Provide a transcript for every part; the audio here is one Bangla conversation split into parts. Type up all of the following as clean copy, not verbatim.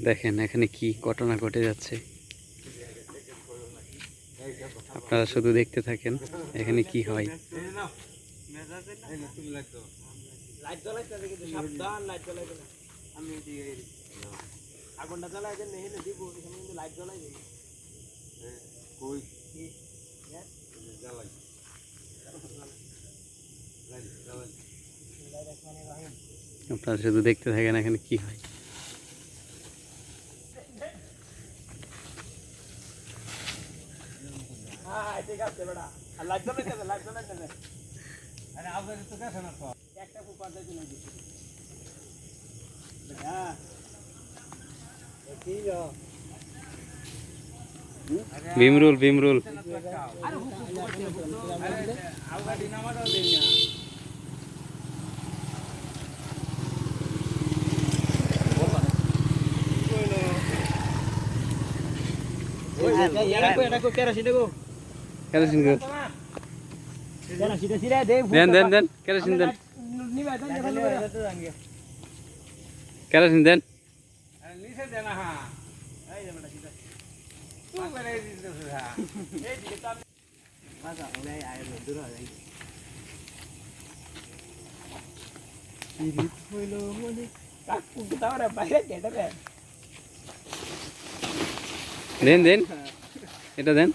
দেখেন এখানে কি ঘটনা ঘটে যাচ্ছে, আপনারা শুধু দেখতে থাকেন এখানে কি হয়। আগুনটা জ্বালাই দেন এখানে দিব, এখানে কিন্তু লাইট জ্বালাই দেন। কই জ্বালাই আপনারা শুধু দেখতে থাকেন এখানে কি হয়। হ্যাঁ ঠিক আছে বেটা, আর লাইট জ্বালাই দেন, লাইট জ্বালাই দেন। আরে আপনাদের তো কাছে না তো একটা কুপার দিতে না দিতে। হ্যাঁ ঠিক আছে ভীমরুল ভীমরুল কেরোসিন দেন দেন দেন কেরোসিন দেন কেরোসিন দেন। দেন দেন এটা দেন।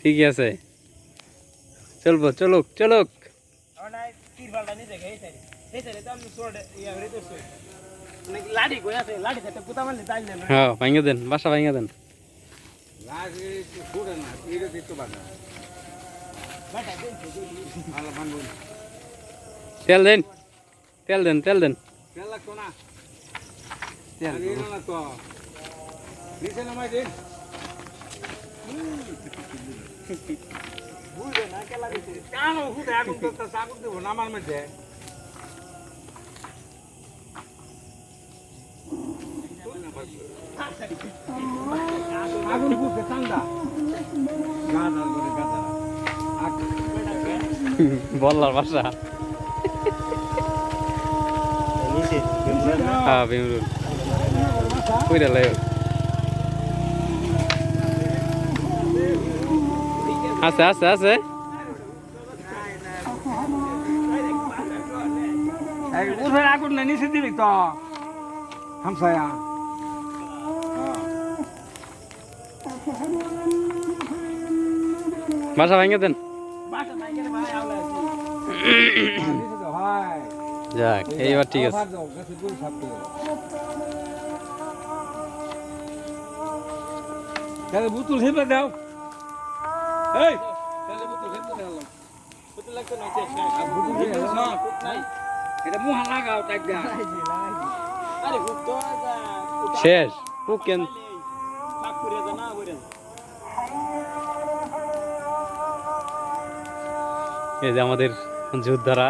ঠিকই আছে, চলবো চলুক চলুক। হ্যাঁ ভাঙে দেন, বাসা ভাঙে দেন। তেল দেন তেল দেন তেল দেন। তেল লাগতো না, তেল না তো নিচে নামাই দিন। বুঝবে না কেলা দিতে কেন হুদে আগুন তো আগুন দেবো না আমার মধ্যে। আগুন বুঝতে ঠান্ডা গাদা করে গাদা বললার বাসা। হ্যাঁ ভীমরুল কইরা লাই আছে আছে আছে। আগুন না নিচে দিবি তো হামসায়া। বাসা ভাঙে দেন। যাক এইবার ঠিক আছে। বুতুল হেপে দাও, এই বুতুল হেপে দাও। বুতুল লাগতো না, এটা মুহা লাগাও টাইপ দা। আরে হুতো শেষ হুক কেন পাক করে দাও না করে। এই যে আমাদের যোদ্ধারা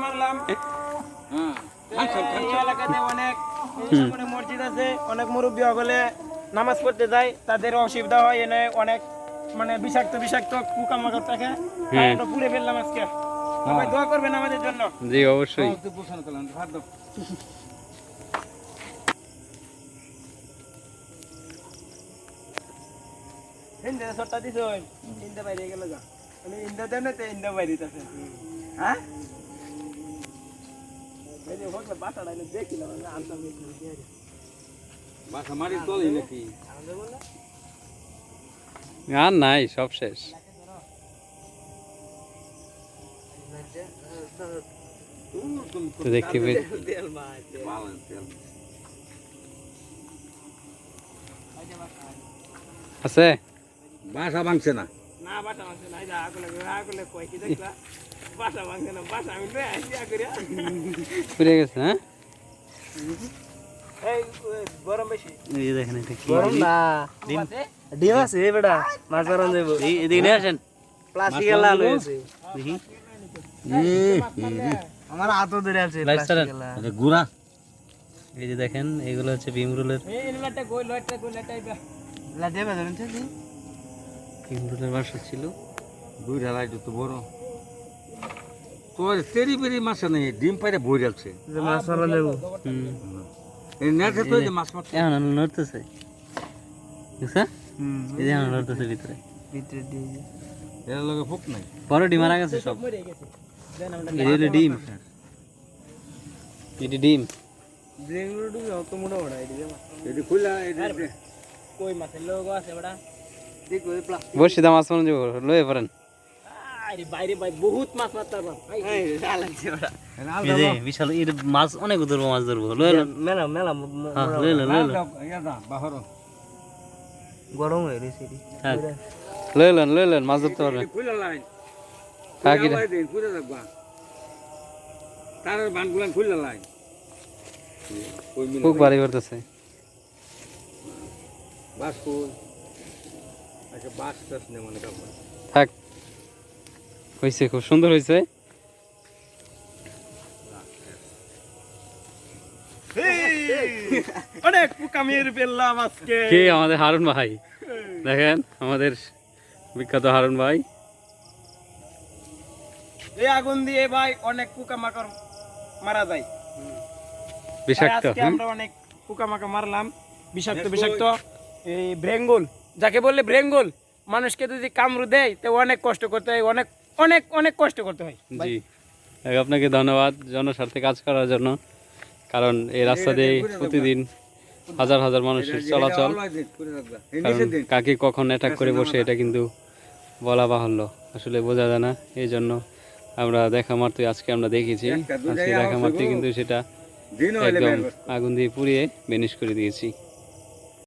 মারলাম। এলাকাতে অনেক মসজিদ আছে, অনেক মুরব্বী হলে নামাজ পড়তে যায়, তাদের অসুবিধা হয়। এনে অনেক মানে বিষাক্ত বিষাক্ত পোকামাকড় থাকে, আমরা পুড়ে ফেললাম আজকে। সবাই দোয়া করবেন আমাদের জন্য। জি অবশ্যই। হিন্দে সট্টা দিছ, হিন্দে বাইরে গেল যা, মানে হিন্দে দেন না, হিন্দে বাইরে দিতেছে। হ্যাঁ বাসাটা দেখিলাম আনতাম বাসা মারি চলে নাকি আর নাই, সব শেষ। তো দেখতে পেয়ে আছে বাসা ভাঙছে না, না বাসা ভাঙছে না। আগলে কয় কি দেখলা বাসা ভাঙছে না, বাসা আমি লয়ে আইছি করিয়া পুড়ে গেছে। হ্যাঁ এই গরম বেশি এই যে দেখেন এটা কি গরম না ডিম ডিম আছে বেটা মাছ মারন যাইব এদিকে নিয়ে আসেন প্লাস্টিক এর লাল হয়েছে দেখি আমার হাতও ধরে আছে লাইট ছাড়েন। এটা গুড়া এই যে দেখেন এগুলো হচ্ছে ভীমরুলের এই লাটটা গোল লাটটা লা দেবে ধরেন চলি ভীমরুলের বাসা ছিল। দুই ঢালাই তো বড় তোর তেরি বেরি মাছ নেই ডিম পাইরে বই যাচ্ছে যে মাছ মারন যাইব এই নেটে তো এই যে মাছ মারছে এখন নড়তেছে বুঝছা হুম এই যে এখন নড়তেছে ভিতরে ভিতরে দিয়ে এর লগে ফুক নাই বড় ডিম মারা গেছে সব মরে গেছে দেন আমরা এই হলো ডিম এটি ডিম বেঙ্গলুরু ডুবে অত মোটা মোটা এদিকে মাছ এটি খুলা এটি কই মাছের লোগো আছে বড়া দেখো এই প্লাস্টিক বসে দাম আসমান যাব লয়ে পড়েন আরে বাইরে ভাই বহুত মাছ মারতে পারবা এই লাগছে বেটা এই যে বিশাল এর মাছ অনেক ধরবো মাছ ধরবো লয়ে লন মেলা মেলা হ্যাঁ লয়ে লন লয়ে লন ইয়াদা বাহর গরম হয়ে গেছে এটি থাক লয়ে লন মাছ ধরতে পারবেন খুলা লাইন কাকি খুলা দিন খুলা রাখবা তার বানগুলান খুলা লাইন কই মিল খুব বাড়ি করতেছে বাস কই আচ্ছা বাস টাস নে মনে কাপড় থাক হয়েছে খুব সুন্দর হয়েছে অনেক পুকামির পেলাম আজকে কে আমাদের হারুন ভাই দেখেন আমাদের বিখ্যাত হারুন ভাই এই আগুন দিয়ে ভাই অনেক পোকামাকড় মারা যায় বিষাক্ত আজকে আমরা অনেক পোকামাকড় মারলাম বিষাক্ত বিষাক্ত এই ব্রেঙ্গল যাকে বললে ব্রেঙ্গল মানুষকে যদি কামড় দেয় তো অনেক কষ্ট করতে হয় অনেক অনেক অনেক কষ্ট করতে হয় জি আপনাকে ধন্যবাদ জনস্বার্থে কাজ করার জন্য কারণ এই রাস্তা দিয়ে প্রতিদিন হাজার হাজার মানুষের চলাচল কারণ কাকে কখন অ্যাটাক করে বসে এটা কিন্তু বলা বাহুল্য আসলে বোঝা যায় না এই জন্য আমরা দেখা মাত্রই আজকে আমরা দেখেছি আজকে দেখা মাত্রই কিন্তু সেটা দিন হইলে একদম আগুন দিয়ে পুড়িয়ে বেনিশ করে দিয়েছি